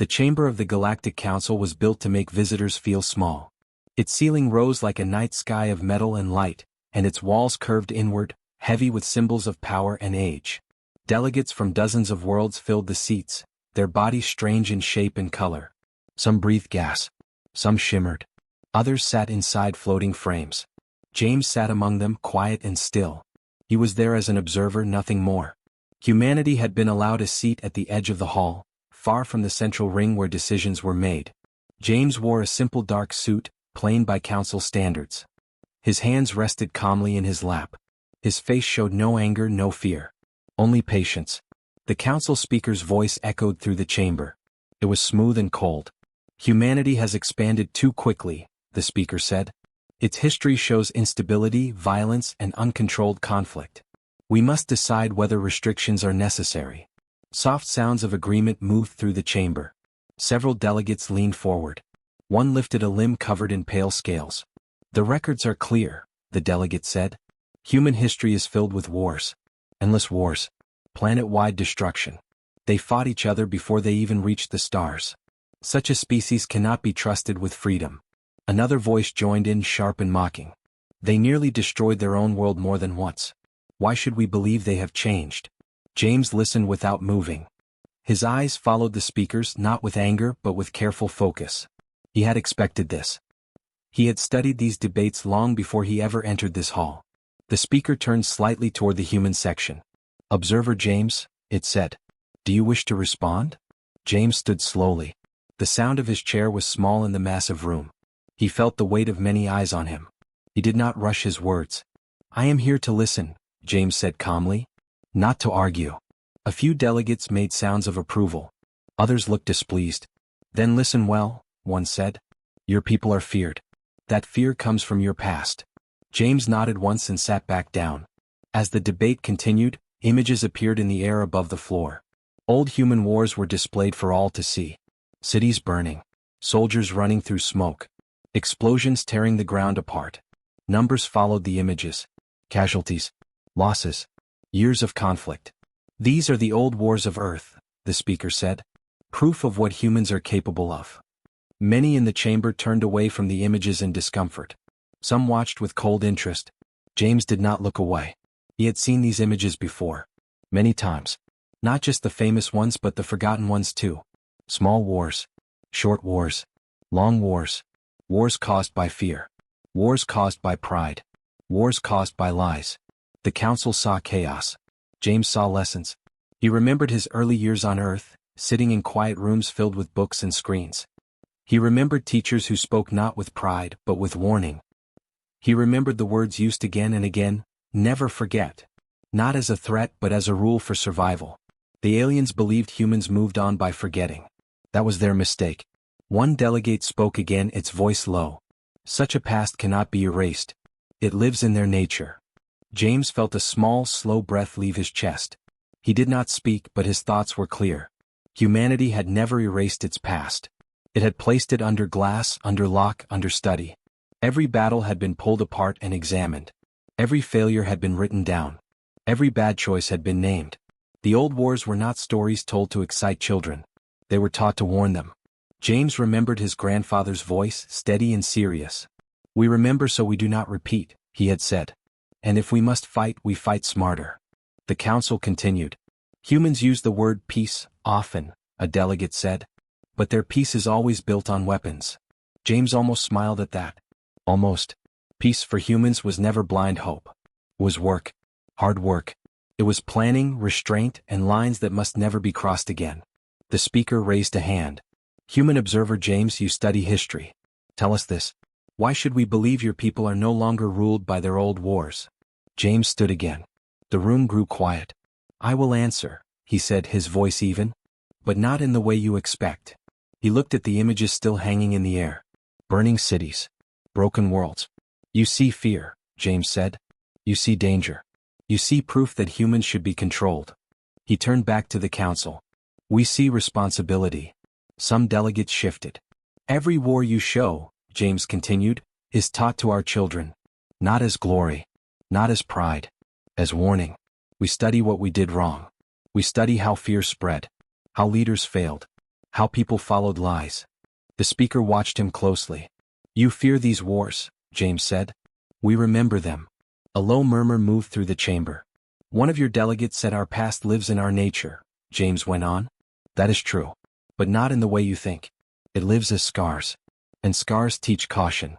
The chamber of the Galactic Council was built to make visitors feel small. Its ceiling rose like a night sky of metal and light, and its walls curved inward, heavy with symbols of power and age. Delegates from dozens of worlds filled the seats, their bodies strange in shape and color. Some breathed gas. Some shimmered. Others sat inside floating frames. James sat among them, quiet and still. He was there as an observer, nothing more. Humanity had been allowed a seat at the edge of the hall, far from the central ring where decisions were made. James wore a simple dark suit, plain by council standards. His hands rested calmly in his lap. His face showed no anger, no fear. Only patience. The council speaker's voice echoed through the chamber. It was smooth and cold. Humanity has expanded too quickly, the speaker said. Its history shows instability, violence, and uncontrolled conflict. We must decide whether restrictions are necessary. Soft sounds of agreement moved through the chamber. Several delegates leaned forward. One lifted a limb covered in pale scales. The records are clear, the delegate said. Human history is filled with wars. Endless wars. Planet-wide destruction. They fought each other before they even reached the stars. Such a species cannot be trusted with freedom. Another voice joined in, sharp and mocking. They nearly destroyed their own world more than once. Why should we believe they have changed? James listened without moving. His eyes followed the speakers, not with anger but with careful focus. He had expected this. He had studied these debates long before he ever entered this hall. The speaker turned slightly toward the human section. Observer James, it said. Do you wish to respond? James stood slowly. The sound of his chair was small in the massive room. He felt the weight of many eyes on him. He did not rush his words. I am here to listen, James said calmly. Not to argue. A few delegates made sounds of approval. Others looked displeased. Then listen well, one said. Your people are feared. That fear comes from your past. James nodded once and sat back down. As the debate continued, images appeared in the air above the floor. Old human wars were displayed for all to see. Cities burning. Soldiers running through smoke. Explosions tearing the ground apart. Numbers followed the images. Casualties. Losses. Years of conflict. These are the old wars of Earth, the speaker said. Proof of what humans are capable of. Many in the chamber turned away from the images in discomfort. Some watched with cold interest. James did not look away. He had seen these images before. Many times. Not just the famous ones but the forgotten ones too. Small wars. Short wars. Long wars. Wars caused by fear. Wars caused by pride. Wars caused by lies. The council saw chaos. James saw lessons. He remembered his early years on Earth, sitting in quiet rooms filled with books and screens. He remembered teachers who spoke not with pride but with warning. He remembered the words used again and again, never forget. Not as a threat but as a rule for survival. The aliens believed humans moved on by forgetting. That was their mistake. One delegate spoke again, its voice low. Such a past cannot be erased. It lives in their nature. James felt a small, slow breath leave his chest. He did not speak but his thoughts were clear. Humanity had never erased its past. It had placed it under glass, under lock, under study. Every battle had been pulled apart and examined. Every failure had been written down. Every bad choice had been named. The old wars were not stories told to excite children. They were taught to warn them. James remembered his grandfather's voice, steady and serious. We remember so we do not repeat, he had said. And if we must fight, we fight smarter. The council continued. Humans use the word peace often, a delegate said. But their peace is always built on weapons. James almost smiled at that. Almost. Peace for humans was never blind hope. It was work. Hard work. It was planning, restraint, and lines that must never be crossed again. The speaker raised a hand. Human observer James, you study history. Tell us this. Why should we believe your people are no longer ruled by their old wars? James stood again. The room grew quiet. I will answer, he said, his voice even. But not in the way you expect. He looked at the images still hanging in the air. Burning cities. Broken worlds. You see fear, James said. You see danger. You see proof that humans should be controlled. He turned back to the council. We see responsibility. Some delegates shifted. Every war you show, James continued, is taught to our children. Not as glory. Not as pride. As warning. We study what we did wrong. We study how fear spread. How leaders failed. How people followed lies. The speaker watched him closely. You fear these wars, James said. We remember them. A low murmur moved through the chamber. One of your delegates said our past lives in our nature, James went on. That is true. But not in the way you think. It lives as scars. And scars teach caution.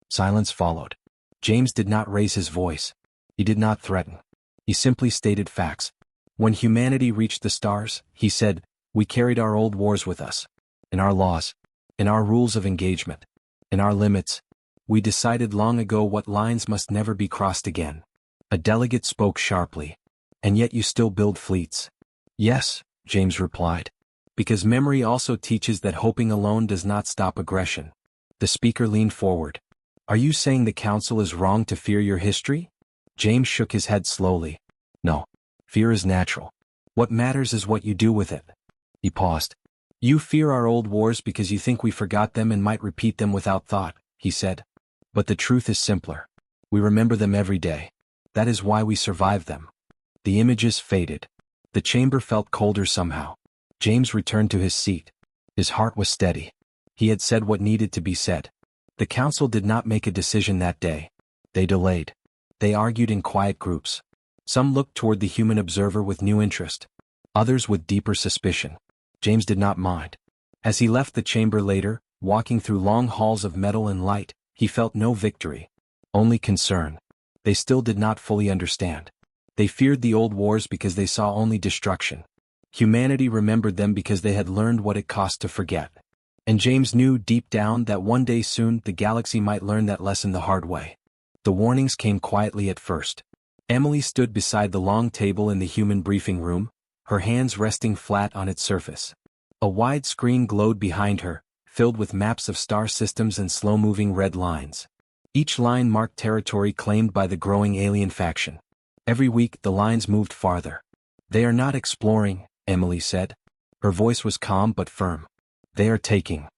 Silence followed. James did not raise his voice. He did not threaten. He simply stated facts. When humanity reached the stars, he said, we carried our old wars with us. In our laws. In our rules of engagement. In our limits. We decided long ago what lines must never be crossed again. A delegate spoke sharply. And yet you still build fleets. Yes, James replied. Because memory also teaches that hoping alone does not stop aggression. The speaker leaned forward. Are you saying the council is wrong to fear your history? James shook his head slowly. No. Fear is natural. What matters is what you do with it. He paused. You fear our old wars because you think we forgot them and might repeat them without thought, he said. But the truth is simpler. We remember them every day. That is why we survive them. The images faded. The chamber felt colder somehow. James returned to his seat. His heart was steady. He had said what needed to be said. The council did not make a decision that day. They delayed. They argued in quiet groups. Some looked toward the human observer with new interest. Others with deeper suspicion. James did not mind. As he left the chamber later, walking through long halls of metal and light, he felt no victory. Only concern. They still did not fully understand. They feared the old wars because they saw only destruction. Humanity remembered them because they had learned what it cost to forget. And James knew deep down that one day soon the galaxy might learn that lesson the hard way. The warnings came quietly at first. Emily stood beside the long table in the human briefing room, her hands resting flat on its surface. A wide screen glowed behind her, filled with maps of star systems and slow-moving red lines. Each line marked territory claimed by the growing alien faction. Every week the lines moved farther. They are not exploring, Emily said. Her voice was calm but firm. They are taking.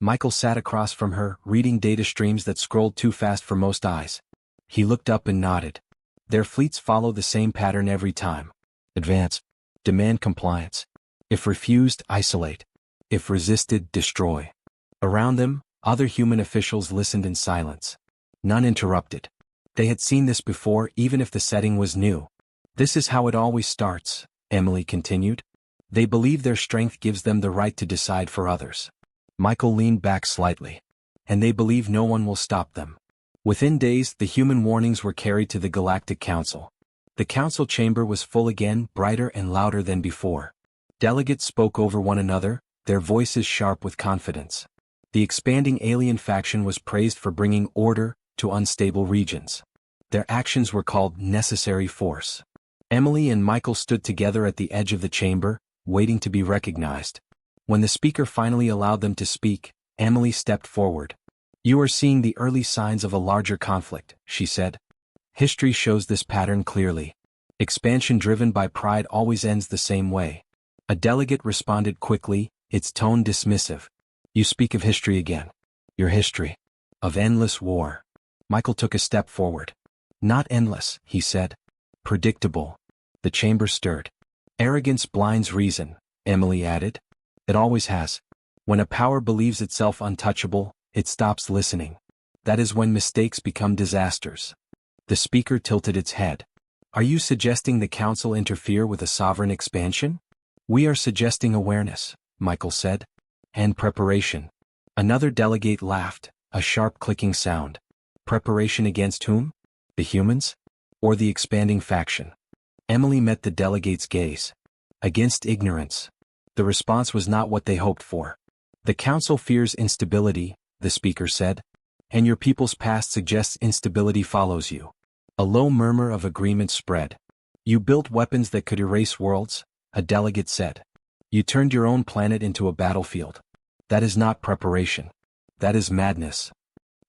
Michael sat across from her, reading data streams that scrolled too fast for most eyes. He looked up and nodded. Their fleets follow the same pattern every time. Advance. Demand compliance. If refused, isolate. If resisted, destroy. Around them, other human officials listened in silence. None interrupted. They had seen this before, even if the setting was new. This is how it always starts, Emily continued. They believe their strength gives them the right to decide for others. Michael leaned back slightly. And they believe no one will stop them. Within days, the human warnings were carried to the Galactic Council. The council chamber was full again, brighter and louder than before. Delegates spoke over one another, their voices sharp with confidence. The expanding alien faction was praised for bringing order to unstable regions. Their actions were called necessary force. Emily and Michael stood together at the edge of the chamber, waiting to be recognized. When the speaker finally allowed them to speak, Emily stepped forward. You are seeing the early signs of a larger conflict, she said. History shows this pattern clearly. Expansion driven by pride always ends the same way. A delegate responded quickly, its tone dismissive. You speak of history again. Your history. Of endless war. Michael took a step forward. Not endless, he said. Predictable. The chamber stirred. Arrogance blinds reason, Emily added. It always has. When a power believes itself untouchable, it stops listening. That is when mistakes become disasters. The speaker tilted its head. Are you suggesting the council interfere with a sovereign expansion? We are suggesting awareness, Michael said. And preparation. Another delegate laughed, a sharp clicking sound. Preparation against whom? The humans? Or the expanding faction? Emily met the delegate's gaze. Against ignorance. The response was not what they hoped for. The council fears instability, the speaker said. And your people's past suggests instability follows you. A low murmur of agreement spread. You built weapons that could erase worlds, a delegate said. You turned your own planet into a battlefield. That is not preparation. That is madness.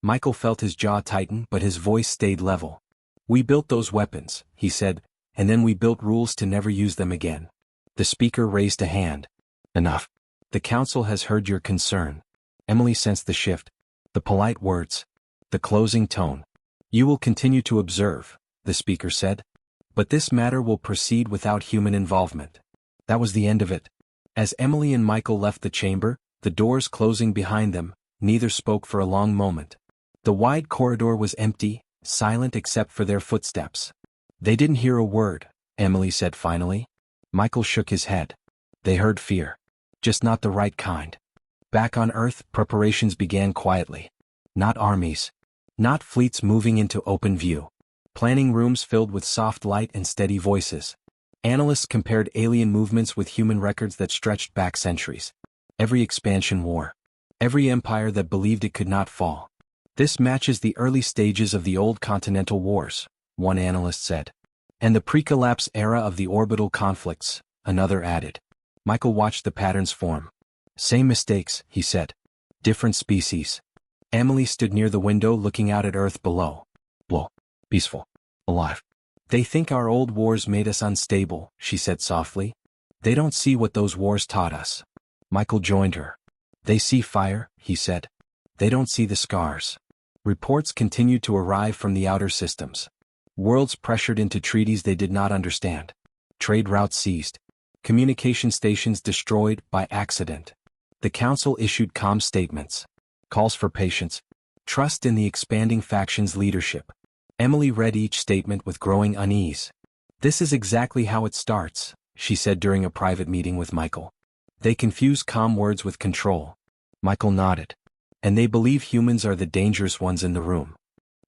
Michael felt his jaw tighten, but his voice stayed level. We built those weapons, he said, and then we built rules to never use them again. The speaker raised a hand. Enough. The council has heard your concern. Emily sensed the shift. The polite words. The closing tone. You will continue to observe, the speaker said. But this matter will proceed without human involvement. That was the end of it. As Emily and Michael left the chamber, the doors closing behind them, neither spoke for a long moment. The wide corridor was empty, silent except for their footsteps. They didn't hear a word, Emily said finally. Michael shook his head. They heard fear. Just not the right kind. Back on Earth, preparations began quietly. Not armies. Not fleets moving into open view. Planning rooms filled with soft light and steady voices. Analysts compared alien movements with human records that stretched back centuries. Every expansion war. Every empire that believed it could not fall. This matches the early stages of the old continental wars, one analyst said. And the pre-collapse era of the orbital conflicts, another added. Michael watched the patterns form. Same mistakes, he said. Different species. Emily stood near the window looking out at Earth below. Well, peaceful. Alive. They think our old wars made us unstable, she said softly. They don't see what those wars taught us. Michael joined her. They see fire, he said. They don't see the scars. Reports continued to arrive from the outer systems. Worlds pressured into treaties they did not understand. Trade routes seized. Communication stations destroyed by accident. The Council issued calm statements. Calls for patience. Trust in the expanding faction's leadership. Emily read each statement with growing unease. This is exactly how it starts, she said during a private meeting with Michael. They confuse calm words with control. Michael nodded. And they believe humans are the dangerous ones in the room.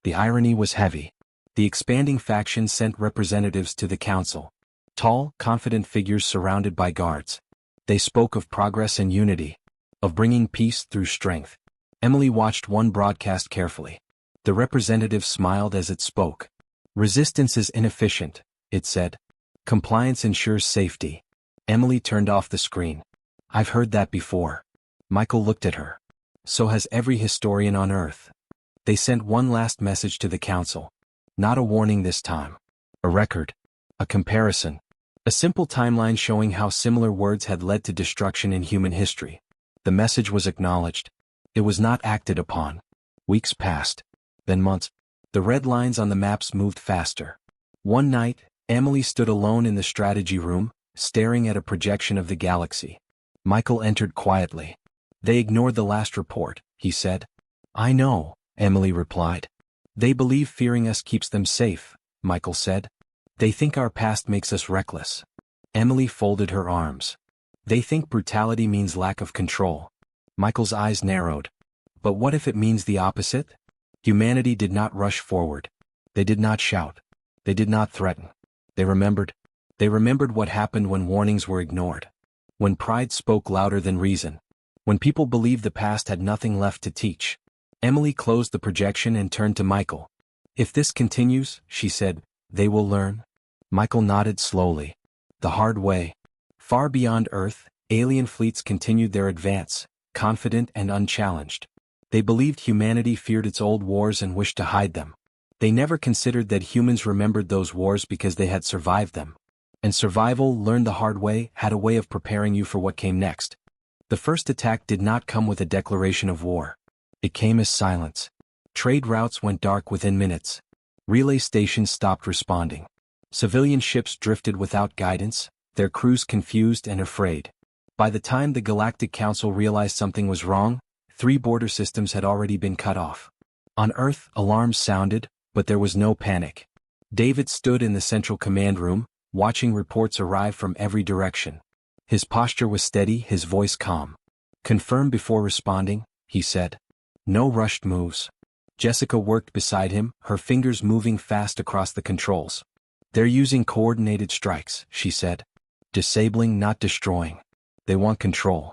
The irony was heavy. The expanding faction sent representatives to the Council. Tall, confident figures surrounded by guards. They spoke of progress and unity. Of bringing peace through strength. Emily watched one broadcast carefully. The representative smiled as it spoke. Resistance is inefficient, it said. Compliance ensures safety. Emily turned off the screen. I've heard that before. Michael looked at her. So has every historian on Earth. They sent one last message to the Council. Not a warning this time. A record. A comparison. A simple timeline showing how similar words had led to destruction in human history. The message was acknowledged. It was not acted upon. Weeks passed. Then months. The red lines on the maps moved faster. One night, Emily stood alone in the strategy room, staring at a projection of the galaxy. Michael entered quietly. They ignored the last report, he said. I know, Emily replied. They believe fearing us keeps them safe, Michael said. They think our past makes us reckless. Emily folded her arms. They think brutality means lack of control. Michael's eyes narrowed. But what if it means the opposite? Humanity did not rush forward. They did not shout. They did not threaten. They remembered. They remembered what happened when warnings were ignored. When pride spoke louder than reason. When people believed the past had nothing left to teach. Emily closed the projection and turned to Michael. If this continues, she said, they will learn. Michael nodded slowly. The hard way. Far beyond Earth, alien fleets continued their advance, confident and unchallenged. They believed humanity feared its old wars and wished to hide them. They never considered that humans remembered those wars because they had survived them. And survival, learned the hard way, had a way of preparing you for what came next. The first attack did not come with a declaration of war. It came as silence. Trade routes went dark within minutes. Relay stations stopped responding. Civilian ships drifted without guidance, their crews confused and afraid. By the time the Galactic Council realized something was wrong, 3 border systems had already been cut off. On Earth, alarms sounded, but there was no panic. David stood in the central command room, watching reports arrive from every direction. His posture was steady, his voice calm. Confirm before responding, he said. No rushed moves. Jessica worked beside him, her fingers moving fast across the controls. They're using coordinated strikes, she said. Disabling, not destroying. They want control.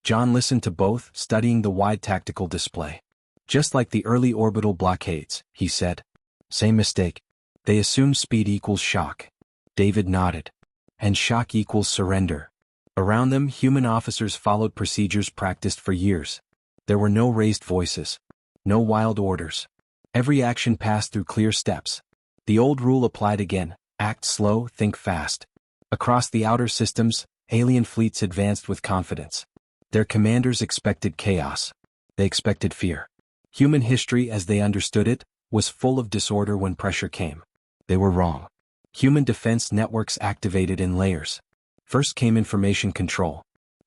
John listened to both, studying the wide tactical display. Just like the early orbital blockades, he said. Same mistake. They assume speed equals shock. David nodded. And shock equals surrender. Around them, human officers followed procedures practiced for years. There were no raised voices. No wild orders. Every action passed through clear steps. The old rule applied again, act slow, think fast. Across the outer systems, alien fleets advanced with confidence. Their commanders expected chaos. They expected fear. Human history as they understood it, was full of disorder when pressure came. They were wrong. Human defense networks activated in layers. First came information control.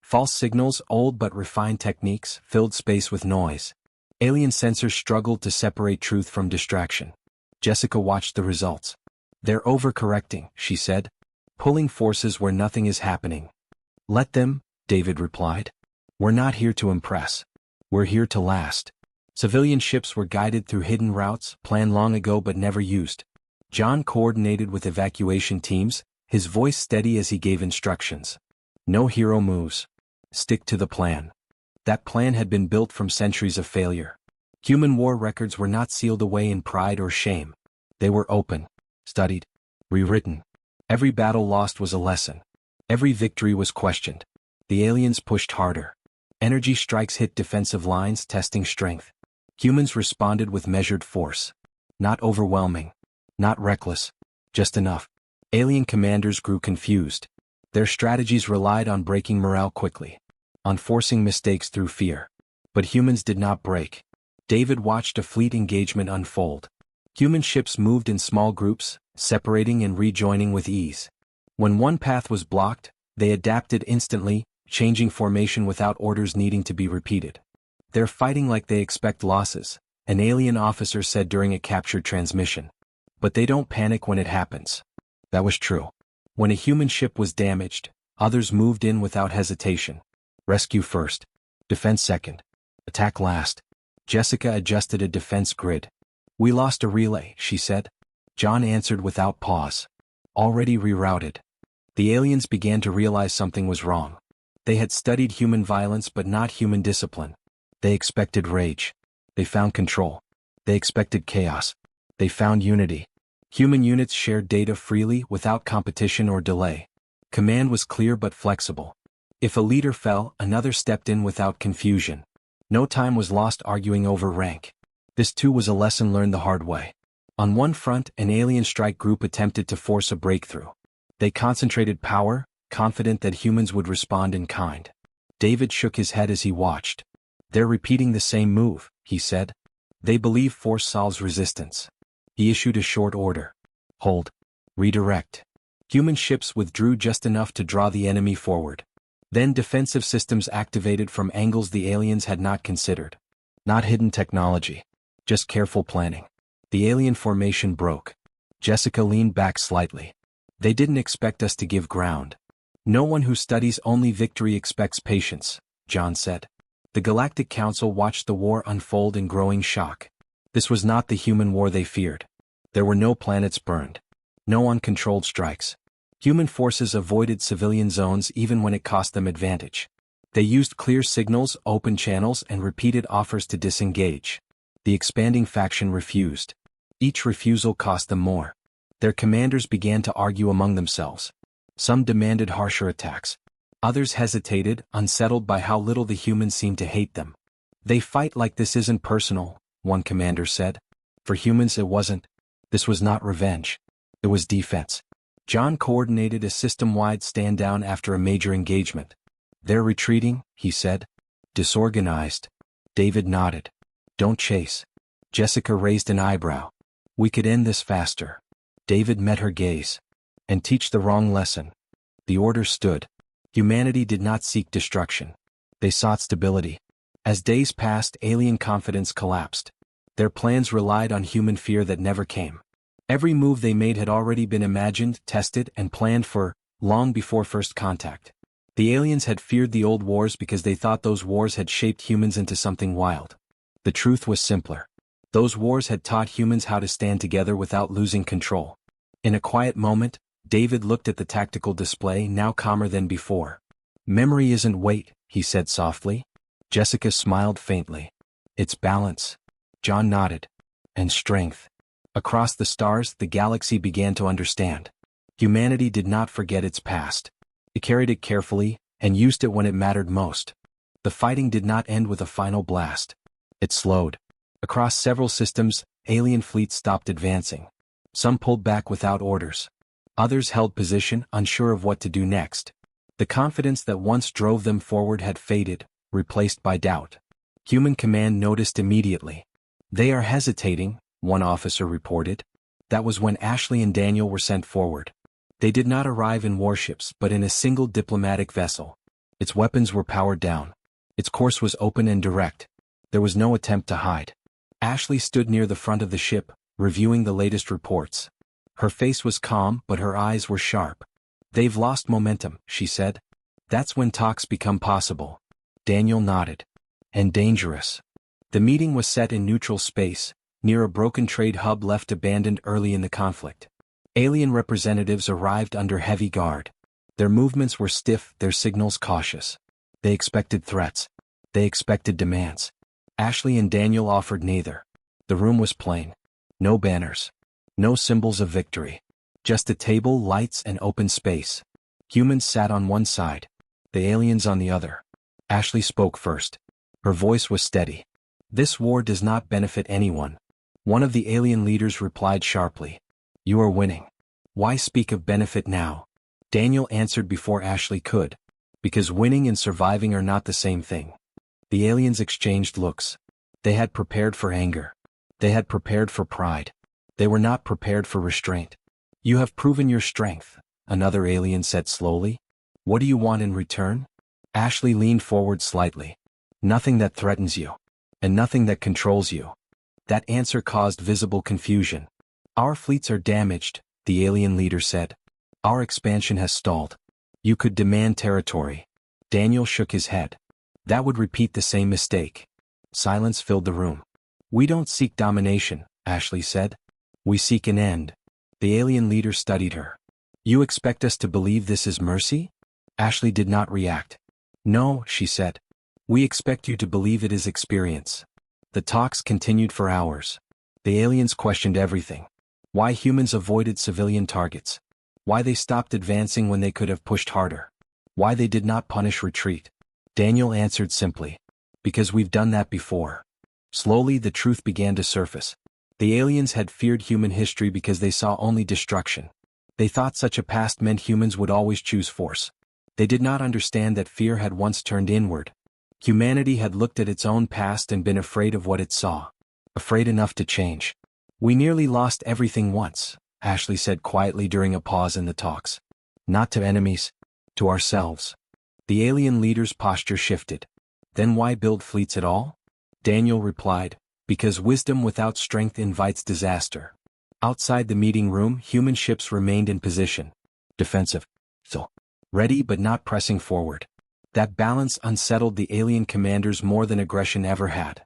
False signals, old but refined techniques, filled space with noise. Alien sensors struggled to separate truth from distraction. Jessica watched the results. "They're overcorrecting," she said. "Pulling forces where nothing is happening." "Let them," David replied. "We're not here to impress. We're here to last." Civilian ships were guided through hidden routes, planned long ago but never used. John coordinated with evacuation teams, his voice steady as he gave instructions. "No hero moves. Stick to the plan." That plan had been built from centuries of failure. Human war records were not sealed away in pride or shame. They were open, studied, rewritten. Every battle lost was a lesson. Every victory was questioned. The aliens pushed harder. Energy strikes hit defensive lines, testing strength. Humans responded with measured force. Not overwhelming. Not reckless. Just enough. Alien commanders grew confused. Their strategies relied on breaking morale quickly, on forcing mistakes through fear. But humans did not break. David watched a fleet engagement unfold. Human ships moved in small groups, separating and rejoining with ease. When one path was blocked, they adapted instantly, changing formation without orders needing to be repeated. "They're fighting like they expect losses," an alien officer said during a captured transmission. "But they don't panic when it happens." That was true. When a human ship was damaged, others moved in without hesitation. Rescue first. Defense second. Attack last. Jessica adjusted a defense grid. "We lost a relay," she said. John answered without pause. "Already rerouted." The aliens began to realize something was wrong. They had studied human violence but not human discipline. They expected rage. They found control. They expected chaos. They found unity. Human units shared data freely without competition or delay. Command was clear but flexible. If a leader fell, another stepped in without confusion. No time was lost arguing over rank. This too was a lesson learned the hard way. On one front, an alien strike group attempted to force a breakthrough. They concentrated power, confident that humans would respond in kind. David shook his head as he watched. "They're repeating the same move," he said. "They believe force solves resistance." He issued a short order. "Hold. Redirect." Human ships withdrew just enough to draw the enemy forward. Then defensive systems activated from angles the aliens had not considered. Not hidden technology. Just careful planning. The alien formation broke. Jessica leaned back slightly. "They didn't expect us to give ground." "No one who studies only victory expects patience," John said. The Galactic Council watched the war unfold in growing shock. This was not the human war they feared. There were no planets burned. No uncontrolled strikes. Human forces avoided civilian zones even when it cost them advantage. They used clear signals, open channels, and repeated offers to disengage. The expanding faction refused. Each refusal cost them more. Their commanders began to argue among themselves. Some demanded harsher attacks. Others hesitated, unsettled by how little the humans seemed to hate them. "They fight like this isn't personal," one commander said. "For humans it wasn't. This was not revenge. It was defense." John coordinated a system-wide stand-down after a major engagement. "They're retreating," he said. "Disorganized." David nodded. "Don't chase." Jessica raised an eyebrow. "We could end this faster." David met her gaze. "And teach the wrong lesson." The order stood. Humanity did not seek destruction. They sought stability. As days passed, alien confidence collapsed. Their plans relied on human fear that never came. Every move they made had already been imagined, tested, and planned for, long before first contact. The aliens had feared the old wars because they thought those wars had shaped humans into something wild. The truth was simpler. Those wars had taught humans how to stand together without losing control. In a quiet moment, David looked at the tactical display, now calmer than before. "Memory isn't weight," he said softly. Jessica smiled faintly. "It's balance." John nodded. "And strength." Across the stars, the galaxy began to understand. Humanity did not forget its past. It carried it carefully, and used it when it mattered most. The fighting did not end with a final blast. It slowed. Across several systems, alien fleets stopped advancing. Some pulled back without orders. Others held position, unsure of what to do next. The confidence that once drove them forward had faded, replaced by doubt. Human command noticed immediately. "They are hesitating," one officer reported. That was when Ashley and Daniel were sent forward. They did not arrive in warships but in a single diplomatic vessel. Its weapons were powered down. Its course was open and direct. There was no attempt to hide. Ashley stood near the front of the ship, reviewing the latest reports. Her face was calm, but her eyes were sharp. "They've lost momentum," she said. "That's when talks become possible." Daniel nodded. "And dangerous." The meeting was set in neutral space, near a broken trade hub left abandoned early in the conflict. Alien representatives arrived under heavy guard. Their movements were stiff, their signals cautious. They expected threats. They expected demands. Ashley and Daniel offered neither. The room was plain. No banners. No symbols of victory. Just a table, lights, and open space. Humans sat on one side. The aliens on the other. Ashley spoke first. Her voice was steady. "This war does not benefit anyone." One of the alien leaders replied sharply. "You are winning. Why speak of benefit now?" Daniel answered before Ashley could. "Because winning and surviving are not the same thing." The aliens exchanged looks. They had prepared for anger. They had prepared for pride. They were not prepared for restraint. "You have proven your strength," another alien said slowly. "What do you want in return?" Ashley leaned forward slightly. "Nothing that threatens you. And nothing that controls you." That answer caused visible confusion. "Our fleets are damaged," the alien leader said. "Our expansion has stalled. You could demand territory." Daniel shook his head. "That would repeat the same mistake." Silence filled the room. "We don't seek domination," Ashley said. "We seek an end." The alien leader studied her. "You expect us to believe this is mercy?" Ashley did not react. "No," she said. "We expect you to believe it is experience." The talks continued for hours. The aliens questioned everything. Why humans avoided civilian targets. Why they stopped advancing when they could have pushed harder. Why they did not punish retreat. Daniel answered simply. "Because we've done that before." Slowly the truth began to surface. The aliens had feared human history because they saw only destruction. They thought such a past meant humans would always choose force. They did not understand that fear had once turned inward. Humanity had looked at its own past and been afraid of what it saw. Afraid enough to change. "We nearly lost everything once," Ashley said quietly during a pause in the talks. "Not to enemies. To ourselves." The alien leader's posture shifted. "Then why build fleets at all?" Daniel replied, "Because wisdom without strength invites disaster." Outside the meeting room, human ships remained in position. Defensive. So. Ready but not pressing forward. That balance unsettled the alien commanders more than aggression ever had.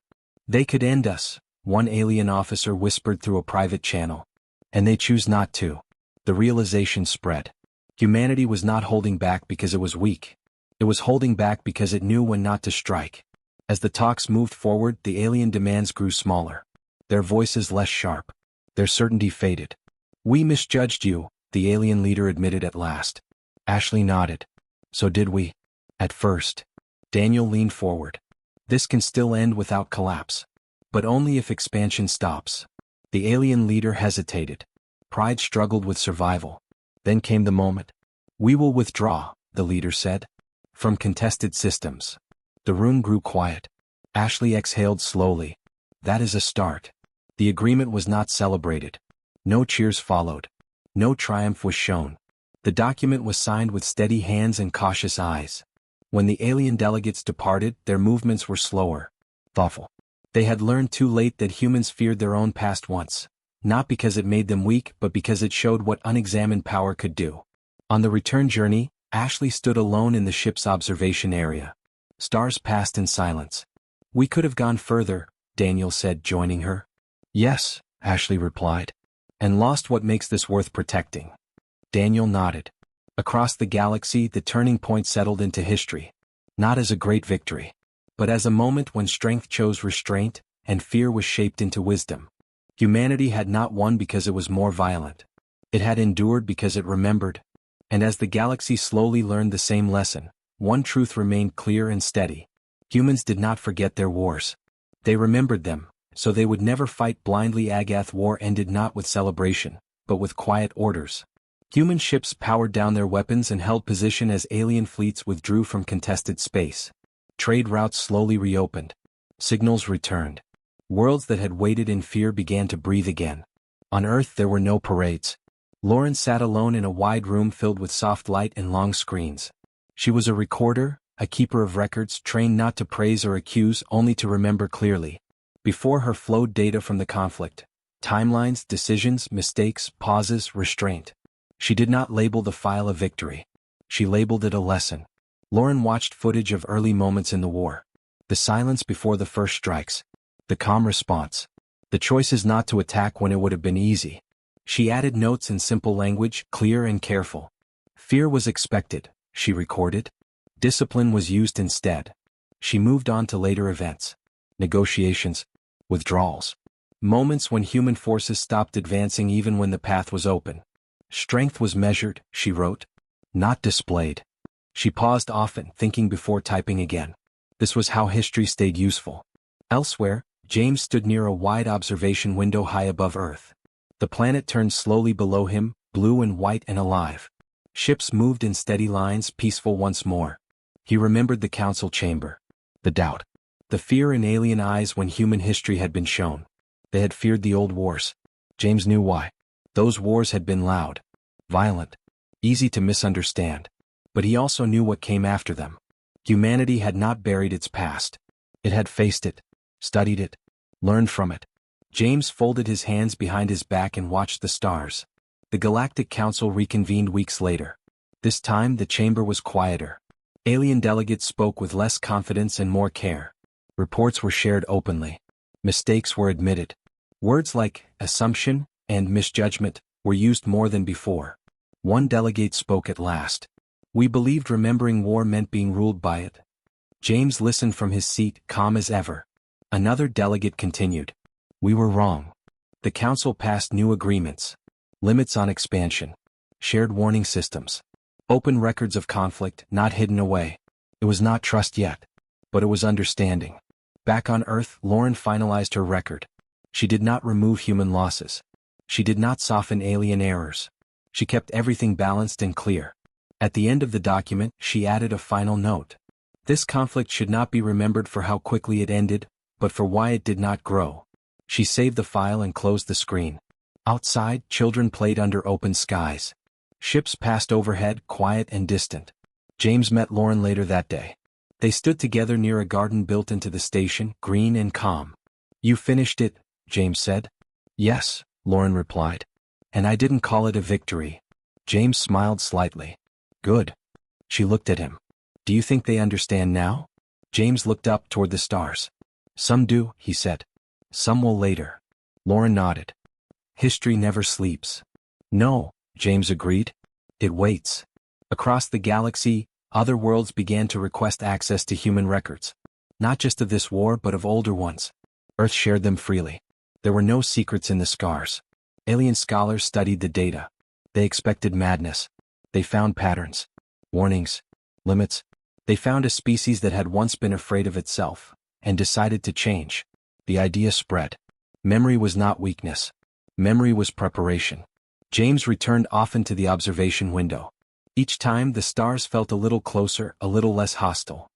"They could end us," one alien officer whispered through a private channel. "And they choose not to." The realization spread. Humanity was not holding back because it was weak. It was holding back because it knew when not to strike. As the talks moved forward, the alien demands grew smaller. Their voices less sharp. Their certainty faded. "We misjudged you," the alien leader admitted at last. Ashley nodded. "So did we. At first." Daniel leaned forward. "This can still end without collapse. But only if expansion stops." The alien leader hesitated. Pride struggled with survival. Then came the moment. "We will withdraw," the leader said. "From contested systems." The room grew quiet. Ashley exhaled slowly. "That is a start." The agreement was not celebrated. No cheers followed. No triumph was shown. The document was signed with steady hands and cautious eyes. When the alien delegates departed, their movements were slower. Thoughtful. They had learned too late that humans feared their own past once. Not because it made them weak, but because it showed what unexamined power could do. On the return journey, Ashley stood alone in the ship's observation area. Stars passed in silence. "We could have gone further," Daniel said, joining her. "Yes," Ashley replied. "And lost what makes this worth protecting." Daniel nodded. Across the galaxy, the turning point settled into history. Not as a great victory, but as a moment when strength chose restraint, and fear was shaped into wisdom. Humanity had not won because it was more violent. It had endured because it remembered. And as the galaxy slowly learned the same lesson, one truth remained clear and steady. Humans did not forget their wars. They remembered them, so they would never fight blindly. Agath War ended not with celebration, but with quiet orders. Human ships powered down their weapons and held position as alien fleets withdrew from contested space. Trade routes slowly reopened. Signals returned. Worlds that had waited in fear began to breathe again. On Earth there were no parades. Lauren sat alone in a wide room filled with soft light and long screens. She was a recorder, a keeper of records trained not to praise or accuse, only to remember clearly. Before her flowed data from the conflict, timelines, decisions, mistakes, pauses, restraint. She did not label the file a victory. She labeled it a lesson. Lauren watched footage of early moments in the war. The silence before the first strikes. The calm response. The choices not to attack when it would have been easy. She added notes in simple language, clear and careful. Fear was expected, she recorded. Discipline was used instead. She moved on to later events. Negotiations. Withdrawals. Moments when human forces stopped advancing even when the path was open. Strength was measured, she wrote, not displayed. She paused often, thinking before typing again. This was how history stayed useful. Elsewhere, James stood near a wide observation window high above Earth. The planet turned slowly below him, blue and white and alive. Ships moved in steady lines, peaceful once more. He remembered the council chamber. The doubt. The fear in alien eyes when human history had been shown. They had feared the old wars. James knew why. Those wars had been loud, violent, easy to misunderstand. But he also knew what came after them. Humanity had not buried its past. It had faced it, studied it, learned from it. James folded his hands behind his back and watched the stars. The Galactic Council reconvened weeks later. This time the chamber was quieter. Alien delegates spoke with less confidence and more care. Reports were shared openly. Mistakes were admitted. Words like assumption and misjudgment were used more than before. One delegate spoke at last. We believed remembering war meant being ruled by it. James listened from his seat, calm as ever. Another delegate continued. We were wrong. The council passed new agreements. Limits on expansion. Shared warning systems. Open records of conflict, not hidden away. It was not trust yet. But it was understanding. Back on Earth, Lauren finalized her record. She did not remove human losses. She did not soften alien errors. She kept everything balanced and clear. At the end of the document, she added a final note. This conflict should not be remembered for how quickly it ended, but for why it did not grow. She saved the file and closed the screen. Outside, children played under open skies. Ships passed overhead, quiet and distant. James met Lauren later that day. They stood together near a garden built into the station, green and calm. You finished it, James said. Yes, Lauren replied. And I didn't call it a victory. James smiled slightly. Good. She looked at him. Do you think they understand now? James looked up toward the stars. Some do, he said. Some will later. Lauren nodded. History never sleeps. No, James agreed. It waits. Across the galaxy, other worlds began to request access to human records. Not just of this war but of older ones. Earth shared them freely. There were no secrets in the scars. Alien scholars studied the data. They expected madness. They found patterns. Warnings. Limits. They found a species that had once been afraid of itself, and decided to change. The idea spread. Memory was not weakness. Memory was preparation. James returned often to the observation window. Each time the stars felt a little closer, a little less hostile.